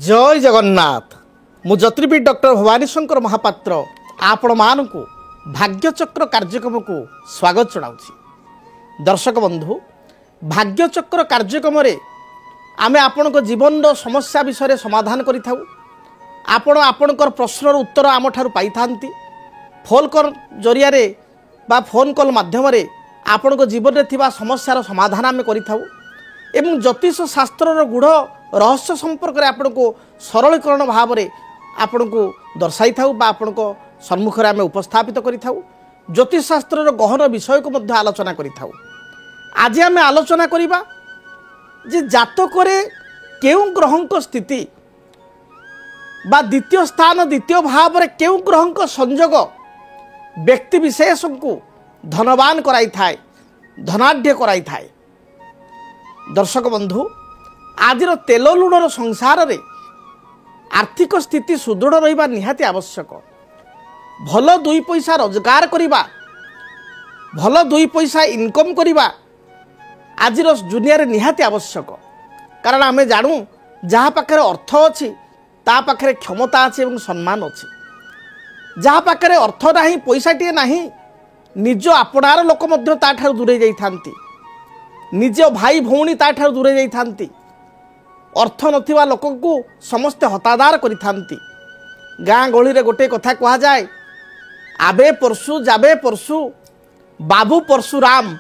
जय जगन्नाथ मु ज्योतिर्विद डॉक्टर भवानी शंकर महापात्र आपण मानू भाग्यचक्र कार्यक्रम को स्वागत जनाऊँ। दर्शक बंधु भाग्यचक्र कार्यक्रम आमे आपण जीवन समस्या विषय समाधान करिथाउ। आपणकर प्रश्नर उत्तर आम ठारू पाई थांती। फोन कॉल जरिया बा फोन कॉल माध्यम आपण जीवन में थिबा समस्यार समाधान आमे करिथाउ एवं ज्योतिष शास्त्र गूढ़ रहस्य संपर्क में आपण को सरलीकरण भाव में आपण को दर्शाई थाउ बा आपण को सम्मुख में आमे उपस्थापित करिथाउ। ज्योतिष शास्त्र गहन विषय को मध्य आलोचना करिथाउ। आज आमे आलोचना करिबा जे जातक केउं ग्रहंक स्थिति बा द्वितीय स्थान द्वितीय भाव में केउं ग्रहंक संयोग व्यक्ति विशेष को धनवान कराई थाए धनाढ़ कराई थाए। दर्शक बंधु आज तेल लुणर संसार रे आर्थिक स्थिति सुदृढ़ रहिबा निहाती आवश्यक। भल दुई पैसा रोजगार करिबा भल दुई पैसा इनकम करिबा आज दुनिया रे निहाती आवश्यक। कारण आमे जानू जहाँ पाखरे अर्थ अच्छी ता पाखरे क्षमता अच्छी एवं सम्मान अच्छी। जहाँ पाखरे अर्थ नाही पैसाटिए नाही निज आपणार लोक मध्य ता ठारू दूरे जाई थांती। निज भाई भौणी ता ठारू दूरे जाई थांती। अर्थ नथिबा लोक को समस्ते हतादार करि थांती। गाँ गहली रे गोटे कथा कहा जाए आबे परसु जाबे परसु बाबू परशुराम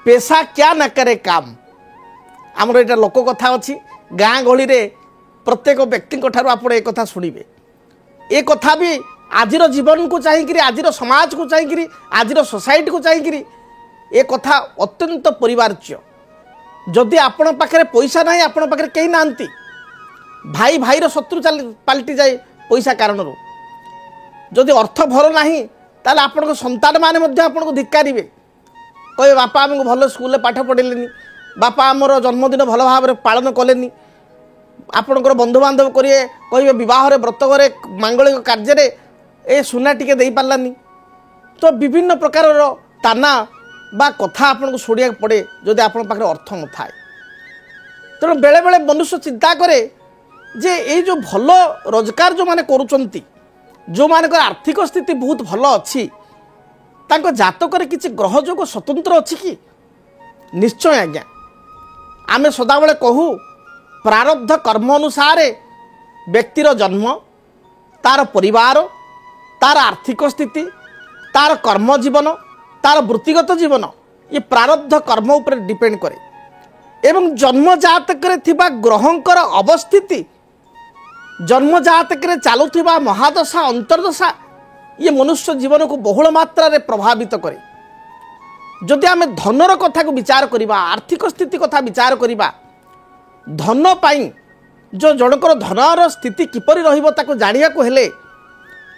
पेशा क्या न करे काम। आमर एटा लोक कथा अच्छी। गाँ गहली रे प्रत्येक व्यक्ति ठारू आपण ए कथा शुणिबे। ए कथा भी आजिर जीवन को चाहिए आजिर समाज को चाहिए आजिर सोसाइटी को चाहिए ए कथा अत्यंत परिवार्य। जदि आपण पाखे पैसा ना आपण पाखे कहीं नांती भाई भाईर शत्रु पलटि जाए पैसा कारण। जदि अर्थ भर नाही ताले आपण संतान माने मध्य आपण को धिक्कारे कहे बापा आमको भल स्कूल पाठ पढ़ेनि बापा आमर जन्मदिन भल भाव में पालन कलेनि। आपणकर बंधुबांधव करिए कहे बह व्रत करे मांगलिक कार्य ए सुना टिके दे पार्लानी। तो विभिन्न प्रकार ताना बा कथा आपन को शुणिया पड़े जदि आपन पाखे अर्थ न थाए। तेणु बेले बेले मनुष्य चिंता करे जे ये जो भल रोजगार जो माने करुचंती जो मानकर आर्थिक स्थिति बहुत भल अच्छी तांको जातक किसी ग्रह जोग स्वतंत्र अच्छी कि निश्चय आज्ञा आमे सदाबले कहू प्रारब्ध कर्म अनुसार व्यक्तिर जन्म तार परिवार तार आर्थिक स्थिति तार कर्म जीवन तार वृत्तिगत जीवन ये प्रारब्ध कर्म उपर डिपेंड करे। एवं जन्म जातक थिबा ग्रहंकर अवस्थिति जन्म जातक चलुथिबा महादशा अंतर्दशा ये मनुष्य जीवन को बहुल मात्रा रे प्रभावित करे। जदि आमे धनर कथा को विचार करिबा आर्थिक स्थिति कथा विचार करिबा धन पाई जो जनकर धनर स्थिति किपरि रहिबो ताको जानिया को हेले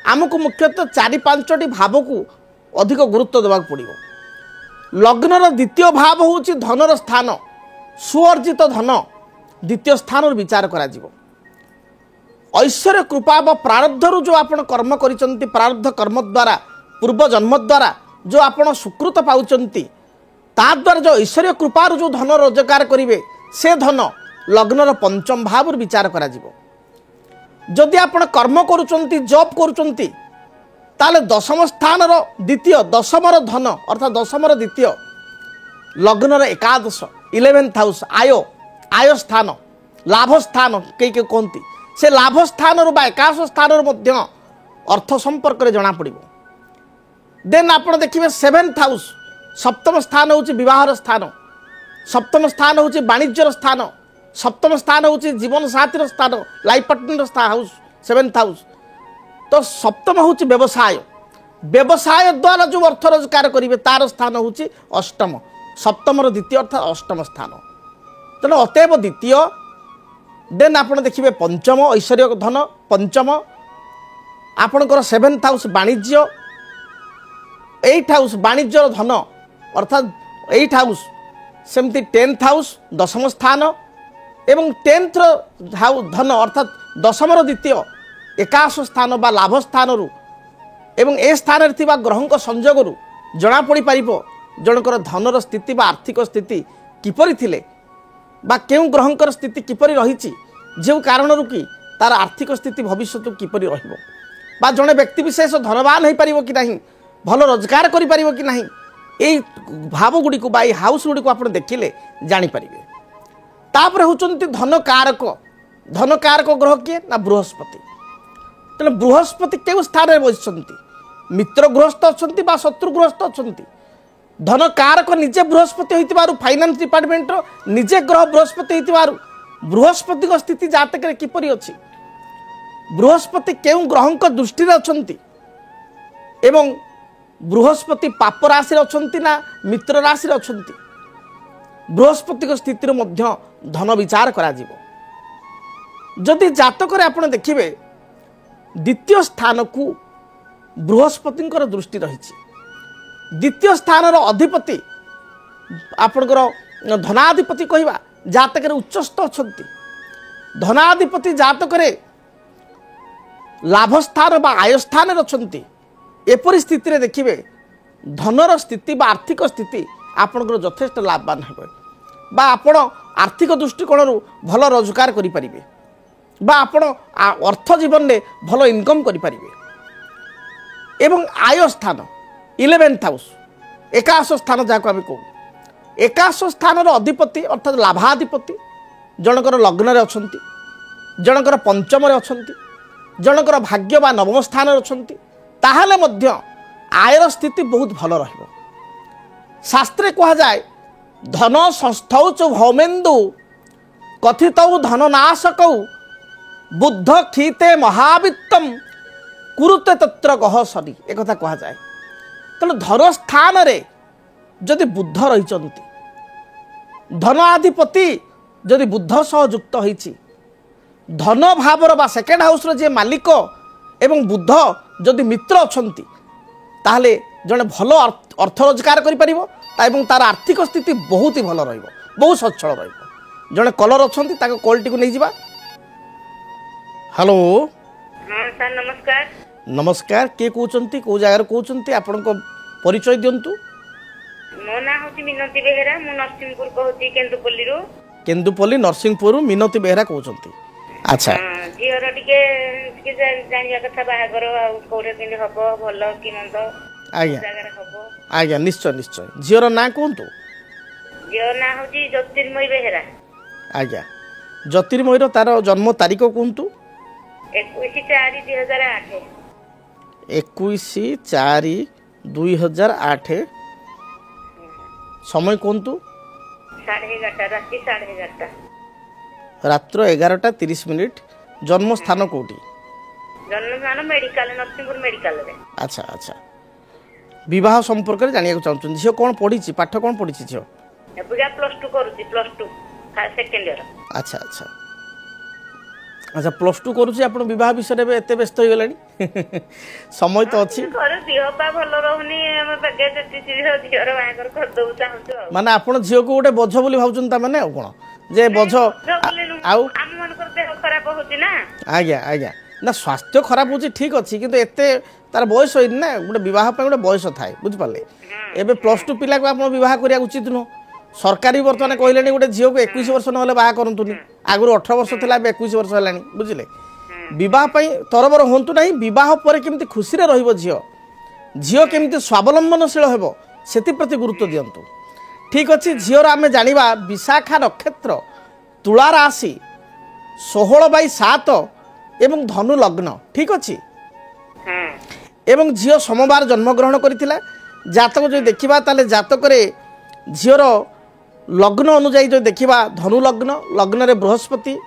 आमको मुख्यतः 4-5टी भाव को अधिक गुरुत्व देवा पड़ो। लग्नर द्वितीय भाव हूँ धनर स्थान सुअर्जित धन द्वितीय स्थान विचार करा जीवो। ऐश्वर्य कृपा व प्रारब्धरु जो आपण कर्म करिसंती प्रारब्ध कर्म द्वारा पूर्व जन्म द्वारा जो आपण सुकृत पाउचंती ता द्वारा जो ऐश्वर्य कृपार जो धन रोजगार करिवे से धन लग्नर पंचम भाव विचार करा जीवो। जदि आपण कर्म करुचंती जॉब करुचंती ताले दशम स्थान द्वितीय दशमर धन अर्थात दशमर द्वितीय लग्नर एकादश 11th हाउस आय स्थान लाभ स्थान कई कहती से लाभ स्थान एकादश स्थान अर्थ संपर्क में जना पड़ो। देन आप देखिए 7th हाउस सप्तम स्थान हूँ विवाहर स्थान सप्तम स्थान हूँ वाणिज्यर स्थान सप्तम स्थान हूँ जीवन साथीर स्थान life partner house 7th house. तो सप्तम हूँ व्यवसाय व्यवसाय द्वारा जो अर्थ रोजगार करेंगे तार स्थान हूँ अष्टम सप्तमर द्वितीय अर्थात अष्टम स्थान। तेणु अतएव द्वितीय देन आप देखिए पंचम ऐश्वर्य धन पंचम आपणकर 7th हाउस वाणिज्य 8th हाउस वाणिज्यर धन अर्थात 8th हाउस सेमती 10th हाउस दशम स्थान एवं 10th धन अर्थात दशमर द्वितीय एकादश स्थान बा लाभ स्थान एवं ए स्थान ग्रहंक संजोग जना पड़ी पारिबो जनकर धनर स्थिति बा आर्थिक स्थिति किपरि थिले बा केउ ग्रहंकर स्थिति किपरि रहिछि जो कारण कि तार आर्थिक स्थिति भविष्य किपरि रहिबो बा जड़े व्यक्तिशेष धनवान हो पार कि नहीं भल रोजगार करें कि नहीं यही भाव गुड़ी को हाउस गुड़ी को आप देखिले जापर तापर होती धन कारक ग्रह किए ना बृहस्पति तेना बृहस्पति क्यों स्थान में बसती मित्र गृहस्थ अच्छा शत्रु गृहस्थ अच्छा धन कारक निजे बृहस्पति होइतिबारु फाइनान्स डिपार्टमेंट निजे ग्रह बृहस्पति होइतिबारु बृहस्पति स्थिति जातक किपरि अछि बृहस्पति केउ ग्रहंक दृष्टि अछंती एवं बृहस्पति पाप राशि अछंती ना मित्र राशि अछंती बृहस्पति स्थिति मध्य धन विचार करा जिवो जदि जातक आपण देखिबे द्वितीय स्थान को बृहस्पति दृष्टि रही द्वितीय स्थान अधिपति आपणकर धनाधिपति कहवा जातक उच्चस्थ अच्छा धनाधिपति जातक लाभस्थान बा आयस्थान अच्छा एपरी स्थिति देखिए धनर स्थिति बा आर्थिक स्थिति आपणकर यथेष्ट लाभवान हे बा आपण आर्थिक दृष्टिकोण भल रोजगार करें बा आपण अर्थ जीवन में भल इनकम करें एवं आय स्थान 11th हाउस एकादश स्थान जहाँ आम कहू एकादश स्थान अधिपति अर्थात लाभाधिपति जनकर लग्न अच्छा जनकर पंचम अच्छा जनकर भाग्य बा नवम स्थान अच्छा ताहले मध्य आयर स्थिति बहुत भल रहिबो शास्त्रे कहा जाए धन संस्थौ च भौमेन्दु कथितौ धननाशकौ बुद्ध क्षीते महावित्तम कुरुते तत्र गह सरी एक कहा जाए तेणु धन स्थान रे जदि बुद्ध रही धनाधिपति जदि बुद्ध सह युक्त होइछि धन भावर बा सेकेंड हाउस जे मालिक एवं बुद्ध जदि मित्र अछंती ताहले जने भल अर्थ रोजगार करि परिबो एवं तार आर्थिक स्थिति बहुत ही भल रहिबो बहुत सच्छल रहिबो जने कलर अछंती ताको क्वालिटी को नै जिबा हेलो हाँ सर नमस्कार नमस्कार के कहउचंती को जगार कहउचंती आपन को परिचय दियंतु मो ना होची मिनती बेहेरा मु नरसिंहपुर कहउची केन्दुपल्ली नरसिंहपुर मिनती बेहेरा कहउचंती अच्छा झीर टिके जानिया कथा बाहागर कोडे किन हबो भलो कि मंद आज्ञा जगार हबो आज्ञा निश्चय निश्चय झीर ना कहंतु झीर ना होची ज्योतिर्मय बेहेरा आज्ञा ज्योतिर्मयर तार जन्म तारीख कहंतु 21/4/2008 21/4/2008 समय कहंतु 11:30 राति 11:30 रात्र 11:30 जन्म स्थान कोठी जन्म स्थान मेडिकल नरसिंहपुर मेडिकल रे अच्छा अच्छा विवाह संपर्क रे जानिया चाहछन झियो कोन पढी छि पाठ कोन पढी छि झियो एबुगा +2 करूछि +2 सेकंड ईयर अच्छा अच्छा अच्छा +2 करूछि आपण विवाह विषय रे एते व्यस्त हो गेलानी समय तो अछि घर दिहपा भलो रहनी हम बगे जति झियर बाहागर कर दउ चाहछु माने आपण झियो को गोटे बोझ बोली भाउछन ता माने कोन जे बोझ आउ हम मन कर देह खराब होती ना आज्ञा आज्ञा ना स्वास्थ्य खराब होची ठीक अछि किंतु एते तार बयस होई ना गोटे विवाह पे गोटे बयस थाए बुझ पाले एबे +2 पिला को आपण विवाह करिया उचित न सरकारी वर्तमान कहलेनी गोटे झियो को 21 वर्ष नहले बाहा करंतुनी आगु 18 वर्ष थिला 21 वर्ष हलानी बुझिले विवाह पई तरबर होंतु नाही विवाह पर केमती खुशी रे रहिबो झियो झियो केमती स्वावलंबनशील हेबो सेति प्रति गुरुत्व दियंतु ठीक अछि झियोर आमे जानिबा विशाखा नक्षत्र तुला राशि 16/7 एवं धनु लग्न ठीक अछि एवं झियो सोमवार जन्म ग्रहण करिथिला जातक जो देखिबा ताले जातक रे झियोर लग्न अनुଯାयी जो देखिबा धनु लग्न लग्न रे बृहस्पति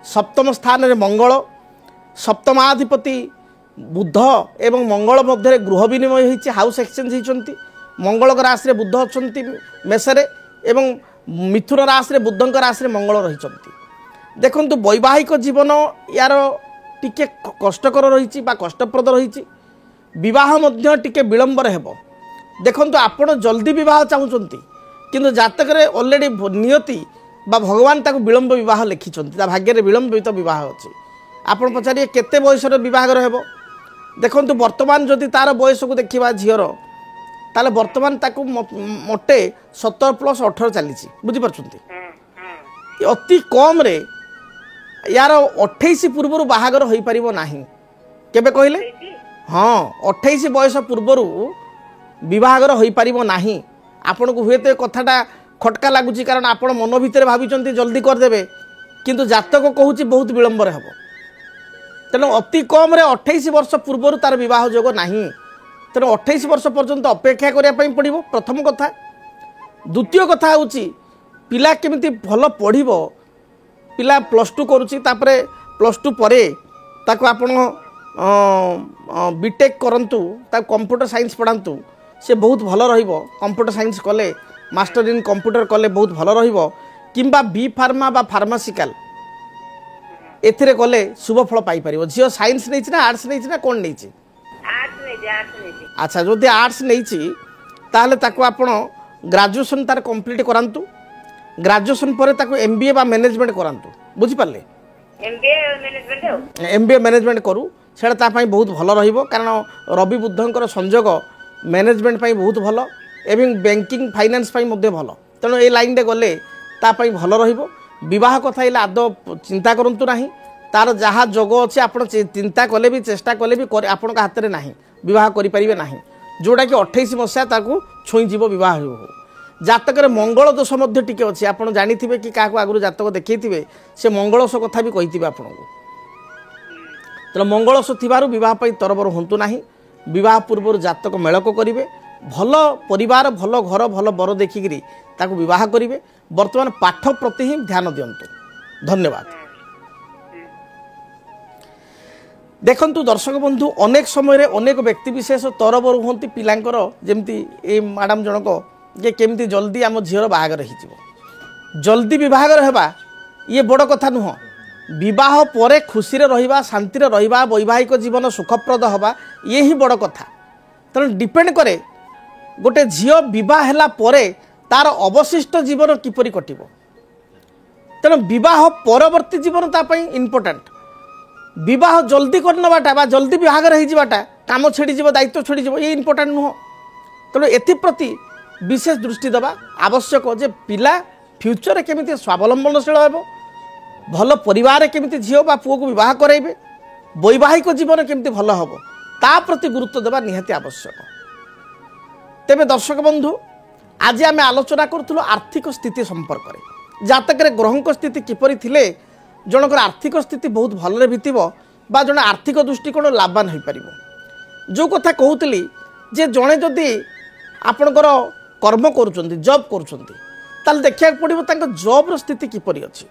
सप्तम स्थान रे मंगल सप्तमाधिपति बुध एवं मंगल मध्य गृह विनिमय होइछि हाउस एक्सचेंज होइछंती मंगल राशि रे बुध अछंती मेषरे एवं मिथुन राशि रे बुधंक राशि रे मंगल रहिछंती देखंतु वैवाहिक जीवन यार टिके कष्टकर रहिछि बा कष्टप्रद रहिछि विवाह मध्य टिके विलंबर हेबो देखंतु आपण जल्दी विवाह चाहुचंती किंतु जातक रे ऑलरेडी नियति बा भगवान ताको विलंब विवाह लिखिछंती ता भाग्य रे विलंबित विवाह अछि आपण पचारिए केते बयस रे विवाह हेबो देखंतु वर्तमान जदि तार बयस को देखिबा झियर ताले वर्तमान ताको मोटे 17+18 चली बुझी परछंती अति कम रे यार 28 पूर्व बाहागर हो पार ना केबे कहले हाँ 28 बयस पूर्वर बहागर हो पार ना आपण को हुए तो कथाटा खटका लगुच कारण आप मन भितर भावी जल्दी करदे किंतु जातक कहूँ बहुत विलंबर हम तेणु अति कम 28 वर्ष पूर्वर तार विवाह जोग ना तेणु 28 वर्ष पर्यंत अपेक्षा करने पड़ो प्रथम कथा द्वितीय कथा हूँ पिला केमिति भल पढ़ पिला +2 करुच्ची +2 पर ताको आपण बीटेक करंतु कंप्यूटर साइंस पढ़ातु से बहुत भल रहिबो कंप्यूटर साइंस कले मास्टर इन कंप्यूटर कले बहुत भल रहिबो किंबा बी फार्मा बा फार्मासिकल एथिरे कले शुभ फल पाई परिबो झियो साइंस नै ना आर्ट्स नै ना कोन नै अच्छा जदि आर्ट्स नहीं ताहले ताको आपण ग्रेजुएशन तार कंप्लीट करांतु ग्रेजुएशन पर ताको एमबीए बा मैनेजमेंट करांतु बुझी पाले एमबीए मैनेजमेंट करू सेटा ता पई बहुत भल रहिबो कारण रवि बुद्धंकर संजोग मैनेजमेंट पई बहुत भल एवं बैंकिंग फाइनेंस पई मध्ये भल तेणु ए लाइन रे गले ता पई भल रहिबो विवाह कथा इला आदो चिंता करंतु नाही तार जहाँ जोग अच्छे आप चिंता कले भी चेष्टा कले भी आपण हाथ में ना बह करें ना जोटा कि 28 मसीहा ताकू छुईज बह हो जातक मंगल दोष टी अच्छे आप जानी कि क्या आगु जातक देखते से मंगलस कथा भी कही आपन को तेना मंगलस थी बह तरबर हूँ ना बह पूर्व जातक मेलक करेंगे भल परिवार भल घर भल बर देखिकी बह करेंगे बर्तमान पाठ प्रति ही ध्यान दिंतु धन्यवाद देखंतु दर्शक बंधु अनेक समय अनेक व्यक्ति विशेष तरबर हूँ पिलांकर जमती ए मैडम जनक जे केमती जल्दी आम झीर बाहागर हो जल्दी विवाहर होगा ये बड़ कथा नुह विवाह पर खुशी रहिबा शांति रहिबा वैवाहिक जीवन सुखप्रद हवा ये ही बड़ कथा तेणु डिपेंड करे गोटे झील विवाह परे तार अवशिष्ट जीवन किपरि कटिबो तेणु विवाह परवर्ती जीवन तापाई इम्पोर्टेंट विवाह जल्दी करनबाटा जल्दी विवाहर होता काम छेड़ी दायित्व छेड़ी ये इम्पोर्टेंट नुह तेणु एप्रति विशेष दृष्टि देवा आवश्यक जे पिला फ्यूचर केमिति स्वावलंबनशील हो भल परिवार केमिति झील बा पुओ को विवाह कराइबे वैवाहिक जीवन केमिति भल हम ता प्रति गुरुत्व देवा निहाती आवश्यक तेबे दर्शक बंधु आज आम आलोचना करूँ आर्थिक स्थिति संपर्क में जातक ग्रहों स्थिति किपरि थिले जनकर आर्थिक स्थिति बहुत भलरे बीतब बा जड़े आर्थिक दृष्टिकोण लाभवान हो पार जो कथा कहूली जे जड़े जदि आपणकर कर्म करुँच जॉब करुँच देखा पड़ो जॉब्र स्थिति किपरि अच्छी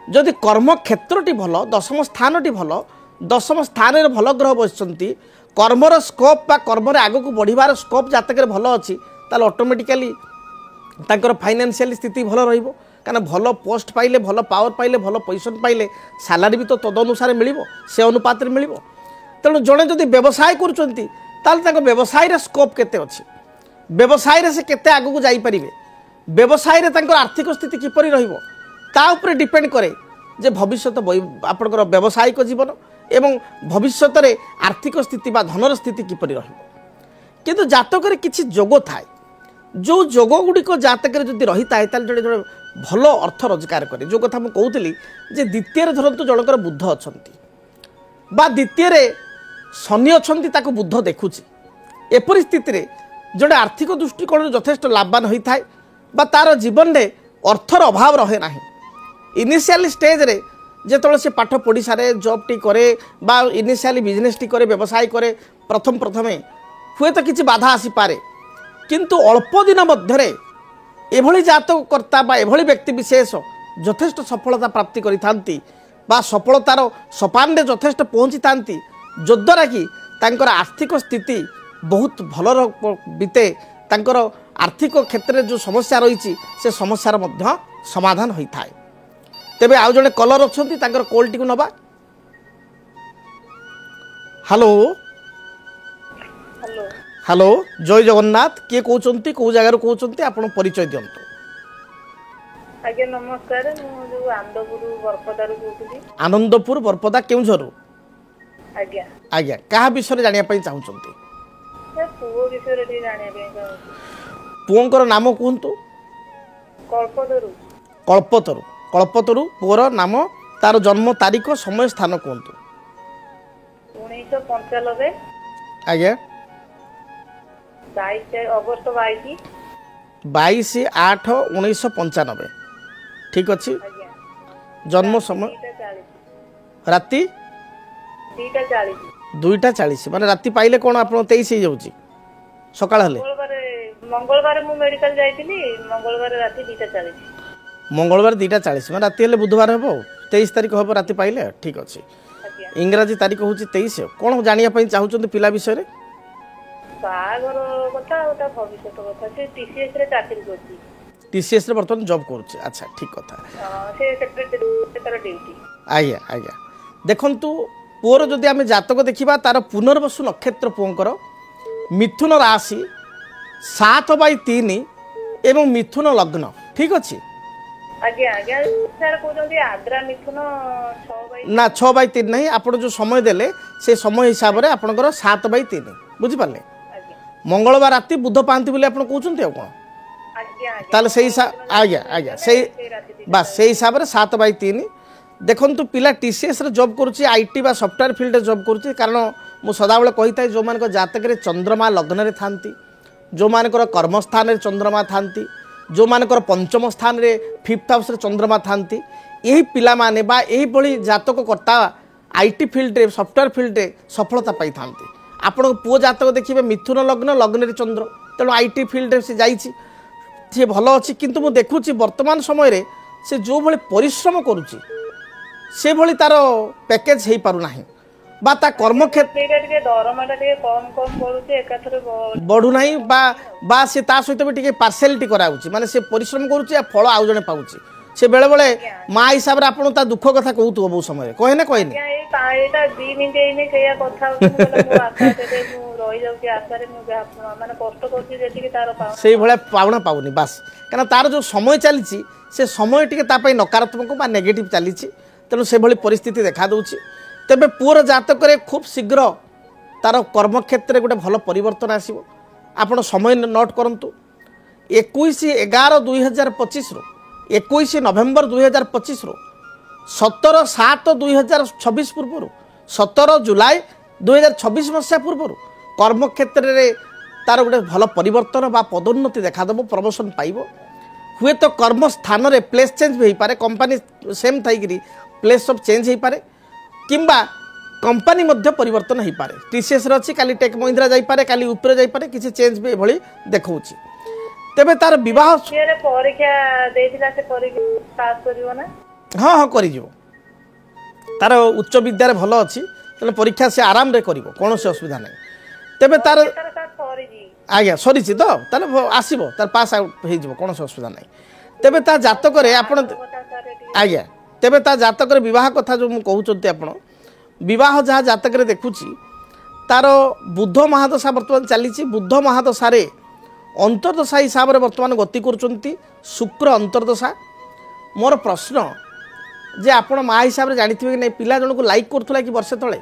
जदि कर्म क्षेत्रटी भल दशम स्थानटी भल दशम स्थान में भल ग्रह बसि कर्मर स्कोप बा कर्म आग को बढ़िबार स्कोप जातक भल अच्छी ताल ऑटोमेटिकली तांकर फाइनेंशियल स्थिति भल रहिबो कारण भल पोस्ट पाइले भल पावर पाइले भल पोजिशन पाइले सालारी भी तो तद अनुसार मिल से अनुपात मिल तेणु जड़े जदि व्यवसाय कर व्यवसाय स्कोप केते अच्छी व्यवसाय से केते आगू जापर व्यवसाय आर्थिक स्थिति किपरि रहिबो ता उपरे डिपेंड करे जे भविष्य आपणकर व्यावसायिक जीवन एवं भविष्य में आर्थिक स्थिति बा धनर स्थिति किपरि रहिबो किंतु जातक किछि जोग थाए जो जोग गुड़िक जातक जदि रही था जड़े जड़े भल अर्थ रोजगार करे जो कथा मुझे कहूली जे द्वितीय धरतु जनकर बुद्ध अच्छा द्वितीय शनि अच्छा बुद्ध देखुची एपरी स्थिति जोड़े आर्थिक दृष्टिकोण यथेष्ट लाभवान होता है तार जीवन में अर्थर अभाव रहे ना इनिशियल स्टेज रे जो से पाठ पढ़ी सारे जॉब टी करे बा इनिशियली बिजनेस टी करे व्यवसाय करे प्रथम हुए तो किसी बाधा आसी पारे किंतु अल्प दिन मध्य एभली जातक कर्ता बा एभली व्यक्ति विशेष यथेष्ट सफलता प्राप्ति करिथांती बा सफलतार सोपान रे यथेष्ट पहुँची थांती जद्वारा कि तांकर आर्थिक स्थिति बहुत भल बीते तांकर आर्थिक क्षेत्र में जो समस्या रही से समस्यार मध्य समाधान होता है तेबे आउ जड़े कलर अच्छा कॉल टी नवा हेलो हेलो जय जगन्नाथ किए कहते कौ जगार कहते आप परिचय दिंतु आज्ञा नमस्कार मु आनंदपुर बरपदा आनंदपुर बरपदा केउझर आज्ञा आज्ञा क्या विषय जानिया पई चाहुचंती पुओ विषय रे जानिया पई पुओंकर नाम कहतु कल्पतरु कल्पतरु कल्पतरु पुओर नाम तार जन्म तारीख समय स्थान कहतु 1995 आज्ञा 22 अगस्त 22/8/1995 ठीक अच्छे आज्ञा जन्म समय 2:40 राति 2:40 माने राति पाइले कौन आप 23 हो जाऊँगी सकाळ हेले मंगलवार मु मेडिकल जाइतिली मंगलवार राति 2:40 मंगलवार 2:40 माने राति हेले बुधवार हेबो 23 तारीख हेबो राति पाइले ठीक अच्छे आज्ञा इंग्राजी तारीख हूँ 23 कौन जानिया चाहूँ पिला विषय रे बाहागर कथा ओटा भविष्य कथा से टीसीएस रे चाकरी करती टीसीएस रे बर्तमान जॉब करूचे अच्छा ठीक कथा से सेक्रेटरी तार ड्यूटी आज्ञा आज्ञा देखंतु पुअर जदि आम जातक देखा तार पुनर्वसु नक्षत्र पुओंकर मिथुन राशि 7/3 एवं मिथुन लग्न ठीक अच्छे आज्ञा आज्ञा सर कहते आद्रा मिथुन 6/3 ना 6/3 नहीं आपण जो समय देले से समय हिसाब से आपंकर 7/3 बुझिपारे आज्ञा मंगलवार राति बुध पाती बोली आप कहते कौन आज्ञा ताले से आज्ञा आज्ञा से बस से हिसाब से 7/3 देखंतु पिला टीसीएस रे जॉब करुच्ची आईटी बा सॉफ्टवेयर फील्ड रे जॉब करुच्ची कारण मु सदाबेले कही था जो मान जातक रे चंद्रमा लग्न रे थांती जो मानकर कर्मस्थान रे चंद्रमा थांती जो मानकर पंचम स्थान रे 5th हाउस रे चंद्रमा थांती यही पिला माने बा यही भली जातक कर्ता आईटी फील्ड रे सॉफ्टवेयर फील्ड रे सफलता पाई थांती आपण पुओ जातक देखिबे मिथुन लग्न लग्न रे चंद्र तेणु आईटी फील्ड रे से जाईची से भलो अछि किंतु मु देखुची वर्तमान समय रे से जो भली परिश्रम करूची से भली तार पैकेज हे पारु नाही बा ता कर्म क्षेत्र दरमाटा कम कम पड़ुचे एकाथरे बढ़ू नाही बा से ता सहित भी टिके पार्शियलिटी कराउची माने से परिश्रम करूची आ फल आउ जने पाउची से बेले बेले माँ हिसाब रे आपण ता दुख कथा कहूतु बहु समय कहे ना कहनी एटा 2 मिनिट एने सेया कथा मु आशा देते मु रहि जाउची आशा रे मु माने कष्ट करची जेति कि तार पाउ सेही भले पावना पाउनी बस कारण तार जो समय चलीची से समय टिके ता पई नकारात्मक बा नेगेटिव चलीची तेणु से भली परिस्थिति देखा दउची तेबे पुअर जातक रे खूब शीघ्र तार कर्मक्षेत्र गोटे भल परिवर्तन आसिबो आपण समय नोट करंतु 21/11/2025 रो 21 नवेम्बर 2025 रो 17/7/2026 पूर्व 17 जुलाई 2026 मसीहा पूर्व कर्मक्षेत्र रे तार गोटे भल परिवर्तन बा पदोन्नति देखा देबो प्रमोशन पाइबो हुए तो कर्म स्थान रे प्लेस चेंज भी पारे कंपनी सेम थाइकरी प्लेस ऑफ चेंज हो पारे किंबा कंपनी मध्य परिवर्तन हो पारे टीसीएस रे अछि काली टेक महिंद्रा जाई पारे काली ऊपर जाई पारे किसी चेंज भी भली देखौछि तेबे तार विवाह रे परीक्षा देथिला से परीक्षा पास करिवो ना हाँ हाँ करि जिवो तार उच्च विद्यारे भलो अछि तने परीक्षा से आराम रे करिवो कोनोसी असुविधा नै तेबे तार आज्ञा सरी तो ताले आसीबो तार पास आउट हे जिवो कोनोसी असुविधा नै तेबे ता जातक रे आपण आज्ञा तेबे ता जातक रे विवाह कथा जो मु कहउचंती आपण विवाह जहाँ जातक रे देखुची तार बुध महादशा वर्तमान चली बुध महादशा रे अंतर्दशा हिसाब से वर्तमान गति करुँच शुक्र अंतर्दशा मोर प्रश्न जे आपण माँ हिसाब से जानी कि नहीं पिला जन को लाइक करूला कि वर्षे तले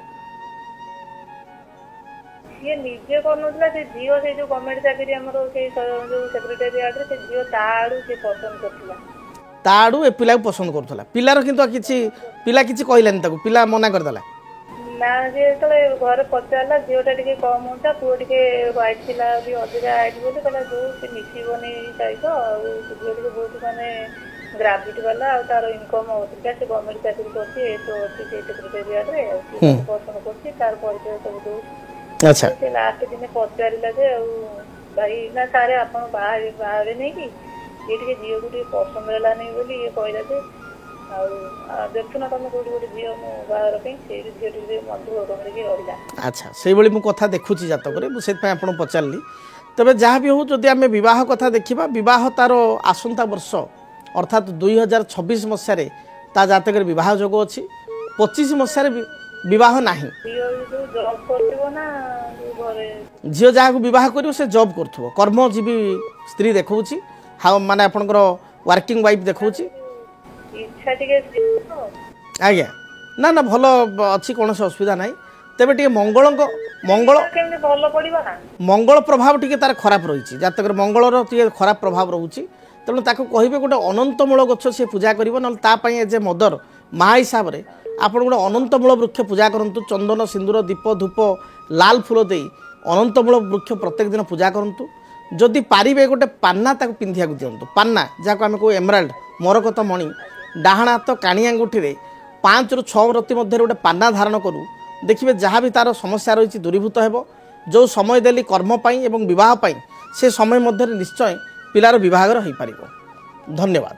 ये निजे करनुला से जियो से जो गवर्नमेंट चाकरी हमरो से जो सेक्रेटरीएट रे से जियो ताडू से पसंद करथुला ताडू ए पिला को पसंद करथुला पिलार किंतु किछि पिला किछि कहलेनी ताको पिला मना कर देला ना जे तले घर पचाला जियोटा टिके कम होता पुओ टिके व्हाइट थिला भी अधिका हाइट बोली कहला जो से मिसिबोनी टाइप और जियो टिके बहुत माने ग्रेविटी वाला और तार इनकम होता से गवर्नमेंट चाकरी करती है तो से सेक्रेटरीएट रे पसंद करती तार परिचय सब दो अच्छा से लास्ट दिन पचारिला जे भाई ना सारे आपण बाहर नहीं कि ये टिके जियो को टिके पसंद होला नहीं बोली ये कहला जे देखुना तुम कोठी कोठी झील बाहर झील मधु रहा अच्छा से भली मु कथा देखुची जातक रे से आपण पचारली तबे जहाँ भी हो जदि आम विवाह कथा देखा विवाह तार आसंता वर्ष अर्थात 2026 मसीह ता जातक विवाह जोग अच्छी 25 मसीह विवाह ना झील जहाँ को बह कर जॉब कर कर्मजीवी स्त्री देखा हाँ माने आपंकर वर्किंग वाइफ देखा आज्ञा ना ना भल अच्छी कौन असुविधा ना तेरे टे मंगल मंगल प्रभाव टी तार खराब रही जातक मंगलर टे खराब प्रभाव रोचे तेणु ताको कहे गोटे अनंतमूल गछ से पूजा कर ना एज ए मदर महा हिसाब से आप गोटे अनंतमूल वृक्ष पूजा करूँ चंदन सिंदूर दीप धूप लाल फूल दे अनंतमूल वृक्ष प्रत्येक दिन पूजा करूँ जदि पारे गोटे पान्ना ताक पिंधिया दिंतु पान्ना जहाँ आम कौ एमराल्ड मरकत मणि डाहाण हाथ काणी आंगुठी 5 ରୁ 6 रति मध्य गोटे पान्ना धारण करूँ देखिए जहाँ भी तार समस्या रही दूरीभूत हो जो समय देली कर्मपाई एवं विवाहपाई से समय मध्य निश्चय पिलार विभागर हो पार। धन्यवाद।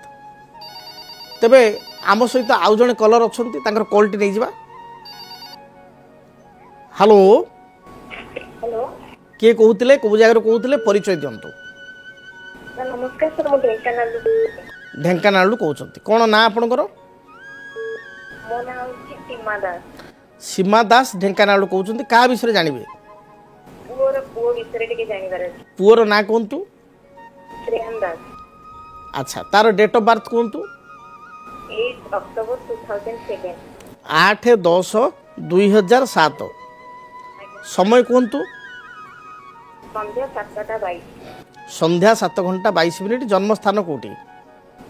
तेबे आम सहित आउ जड़े कलर अच्छा कॉलटी नहीं जावा। हेलो हेलो किए कहते कौ जगह कहते परिचय दिंतु। नमस्कार सर मु ढेंकानालू कहते कौन ना आपणकर मो नाम सीमा दास। सीमा दास ढेंकानालू कहते क्या विषय जानवे पुओर पुओ विषय टिके जानिबार अछि। पुओर ना कहतु। श्रेयन दास। अच्छा तार डेट ऑफ बर्थ कहतु। 8 अक्टोबर 2007। 8/10/2007। समय कहतु। संध्या 7:22। संध्या 7:22। जन्म स्थान कौटी।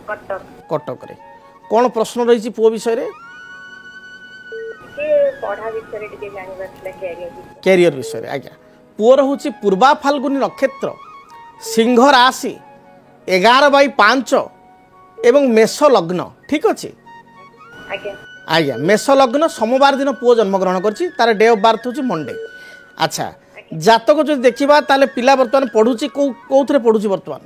कटक। कटक रे कौन प्रश्न रही पुओ विषय रे पढ़ा विषय टिके जानिबार छला कैरियर विषय आज्ञा पुओर हूँ पूर्वा फाल्गुनी नक्षत्र सिंह राशि 11/5 एवं मेष लग्न ठीक अच्छे आज्ञा मेष लग्न सोमवार दिन पुओ जन्मग्रहण करछि तार डे ऑफ बर्थ हूँ मंडे। अच्छा जातक जो देखा ताले पिला बर्तमान पढ़ुची कौन पढ़ुची बर्तमान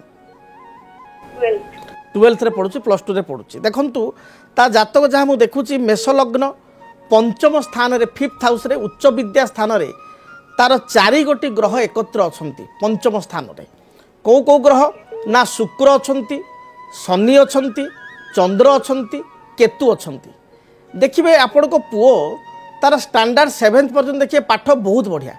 12th पढ़ुची +2 रे पढ़ुची देखंतु ता जातक जहाँ मुझे देखुची मेष लग्न पंचम स्थान रे 5th हाउस रे उच्च विद्या स्थान रे तार 4 गोटी ग्रह एकत्र अछंती पंचम स्थान रे कौ कौ ग्रह ना शुक्र अछंती शनि अछंती चंद्र अछंती केतु अछंती। देखिए आपण को पुओ तार स्टैंडर्ड 7th पर्यंत देखिए पाठ बहुत बढ़िया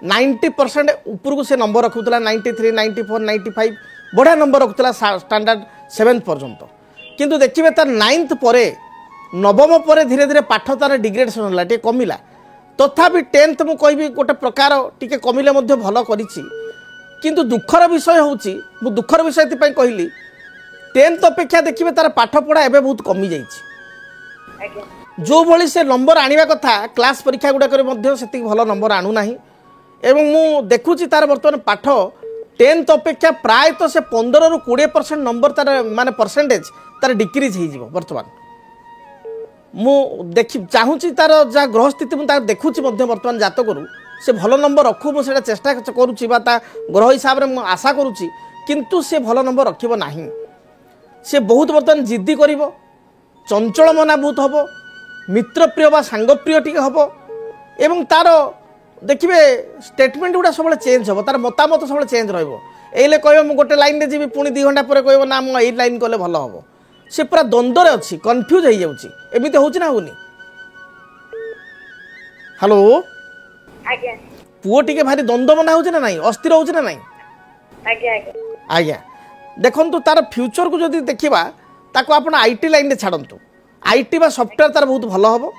90% ऊपर को से नंबर रखुला 93 94 95 बढ़िया नंबर रखुला स्टैंडर्ड 7th पर्यंत किंतु देखिए तार 9th परे नवम पर धीरे धीरे पाठ तार डिग्रेडेसन होला टे कमिला तथापि 10th मु कहबी गोटे प्रकार टिके कमिले मध्य भल करिछि किंतु दुखर विषय होउछि मु दुखर विषय ति पई कहली 10th अपेक्षा देखिबे तार पाठ पढ़ा एबे बहुत कमी जाइछि जो भली से नंबर आनिबा कथा क्लास परीक्षा गुडा करे मध्य सेति भल नंबर आनु नाही एवं मु देखुछि तार वर्तमान पाठ 10th अपेक्षा प्राय तो से 15 ରୁ 20% नंबर तार माने परसेंटेज तार डिक्रीज हो जिवो वर्तमान मु देखि चाहूँगी तार जहाँ ग्रह स्थिति मुझे देखुची बर्तमान जात करूँ से भल नंबर रखू मुझे चेष्टा करुँची ग्रह हिसाब से आशा करुँची किंतु से भल नंबर रखिब नाही से बहुत बर्तमान जिद्दी कर चंचल मना बहुत हम मित्र प्रिय बा सांग प्रिय टी हम एवं तार देखिए स्टेटमेंट गुड़ा सब चेंज हम तार मतामत सब चेंज रही कह गोटे लाइन में जी पुणी 2 घंटा पर कह ना मुझे लाइन कले भल हम से पूरा द्वंद्व अच्छी कन्फ्यूज हो जाऊँगी एमती हूँ ना होनी। हेलो पुओ टिके भारी द्वंद्व मना होना ना अस्थिर हो ना आज्ञा देखु तार फ्यूचर को जब देखा ताको आपण आईटी लाइन में छाड़तु आईटी बा सॉफ्टवेयर तार बहुत भल हम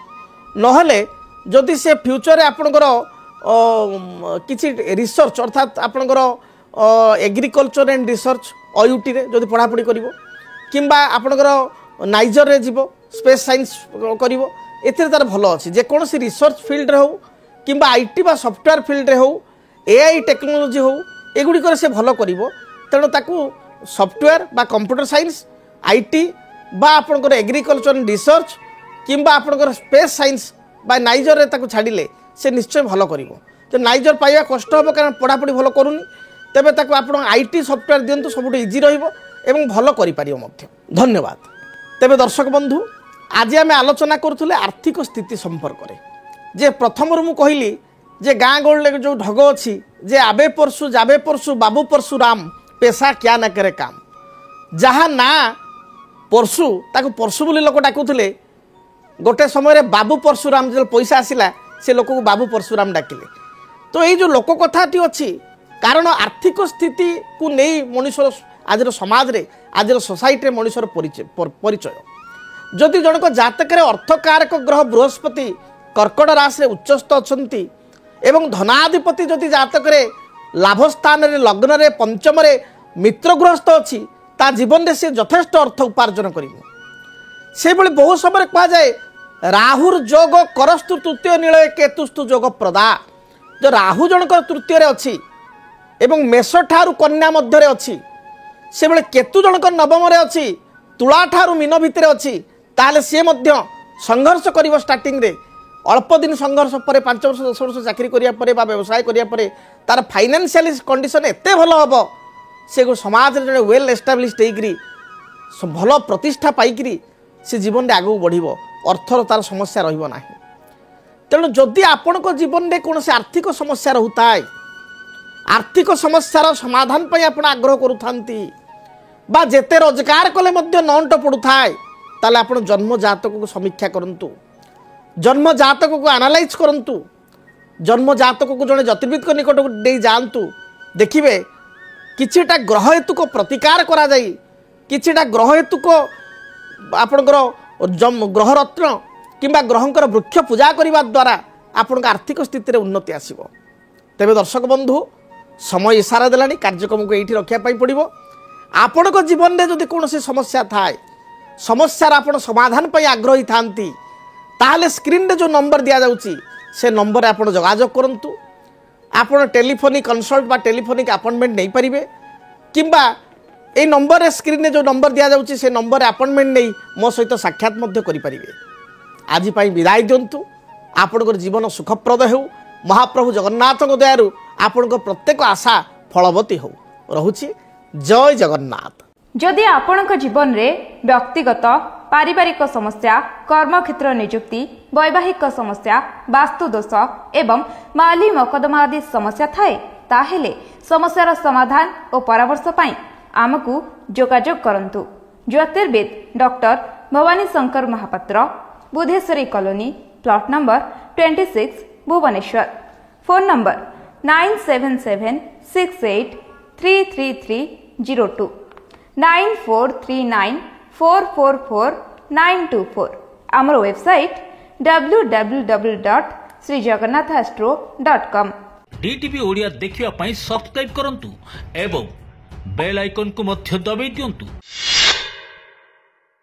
नहले जदि से फ्यूचर आपणकर किसी रिसर्च अर्थात आपणकर एग्रीकल्चर एंड रिसर्च अयूटी रे जदि पढ़ापढ़ी करिवो किंबा आपणकर नाइजर रे जीवो स्पेस साइंस करिवो एथिरे तार भल अछि जे कोनोसी रिसर्च फील्ड रे हो किंबा आईटी बा सॉफ्टवेयर फील्ड रे हो एआई टेक्नोलॉजी हो एगुडी करे से भल करिवो तेणु ताकू सॉफ्टवेयर बा कंप्यूटर साइंस आईटी बा आपणकर एग्रीकल्चर एंड रिसर्च किंबा आपणकर स्पेस साइंस बा नाइजर रे ताकू छाडिले से निश्चय भल करिवो तो नाइजर पाइबा कष्ट हो कारण पढ़ापढ़ी भल करूनी तेबे ताकू आपण आईटी सॉफ्टवेयर दियंतु सबुठ इजी रहिबो एवं भल करिपारियो मध्य। धन्यवाद। तेबे दर्शक बंधु आज आम आलोचना करुले आर्थिक स्थिति संपर्क में जे प्रथम मु कहली जे गाँ गहली जो ढग अच्छी जे आबे परसु जाबे परसु बाबू परशुराम पेशा क्या ना करे काम जहाँ ना परशु ताकू परशु बोली लोक डाकुले गोटे समय बाबू परशुराम जो पैसा आसला से लोक को बाबू परशुराम डाकिले तो ये जो लोक कथाटी अच्छी कारण आर्थिक स्थिति को नहीं मनुष्य आज समाज रे आज सोसाइटी मनुष्यर परिचय जदि जनक जातक अर्थकारक ग्रह बृहस्पति कर्कट राशि उच्चस्थ अच्छा एवं धनाधिपति जदि जातक लाभ स्थान रे लग्न रे पंचम रे मित्र गृहस्थ अच्छी ता जीवन रे से यथेष्ट अर्थ उपार्जन कर से बहु समय कह जाए राहुर जोग करस्तु तृतीय नीलय केतुस्तु जोग प्रदा। जो राहु जनक तृतीय अच्छी एवं मेष ठारू कन्या मध्य अच्छी से बेले केतु जनक नवम अच्छी तुला ठारू मीन भितर अच्छी ताले सी संघर्ष कर स्टार्टिंग रे अल्प दिन संघर्ष पर 5 वर्ष 10 वर्ष चाकरी करिया व्यवसाय करिया तार फाइनेंशियल कंडीशन एते भल हम से समाज रे वेल एस्टाब्लिश्ड होकर भल प्रतिष्ठा पाइकरी से जीवन में आगू बढ़ अर्थर तार समस्या रहिबो नाही। तेणु जदि आपण जीवन में कौन से आर्थिक समस्या रोता है आर्थिक समस्यार समाधान पर आप आग्रह करुथांती बा जेते रोजगार कले नंट पड़ुए ताले आप जन्म जातक को समीक्षा करंतु जन्म जातक को एनालाइज करंतु जन्म जातक को जड़े ज्योतिर्विद निकट दे जातु देखिए किछिटा ग्रह हेतु को प्रतिकार करा जाई किछिटा ग्रह हेतु को आपणकर ग्रह रत्न किंबा ग्रहंकर वृक्ष पूजा करने द्वारा आपण आर्थिक स्थिति रे उन्नति आसीबो। तेबे दर्शक बंधु समय इशारा देलानी कार्यक्रम को ये रखापी पड़ो। आपण जीवन में जदि कौन समस्या थाए समस्यार आपण समाधान पर आग्रही थांती ताहले स्क्रीन रे जो नंबर दिया जाउची से नंबर आपण जोगाजोग करंतु। आपण टेलीफोनिक कंसल्ट बा टेलीफोनिक अपॉइंटमेंट नहीं पारिबे किंबा ए नंबर रे स्क्रीन रे जो नंबर दिया जाउची से नंबर अपॉइंटमेंट नहीं मो सहित साक्षात मध्य करि पारिबे। आज पाई विदाय दिंतु आपण जीवन सुखप्रद हो महाप्रभु जगन्नाथ दयारु आपण प्रत्येक आशा फलवती हो रहुछि। जय जगन्नाथ। जदि आपण जीवन रे व्यक्तिगत पारिवारिक समस्या कर्मक्षेत्र नियुक्ति वैवाहिक समस्या वास्तु दोष एवं माली मकदमा आदि समस्या थाए ताहेले समस्यार समाधान और परामर्श पाई आमकु जोगाजोग करंतु। ज्योतिर्विद doctor Bhabani Shankar Mahapatra Budheswari colony plot number 26 Bhubaneswar. Phone number 9776833302 9439444924। आमर वेबसाइट www.srijagannathastro.com। डीटीवी ओडिया देखिवा पाई सब्सक्राइब करंतु एवं बेल आइकन को मध्य दबाई दियंतु।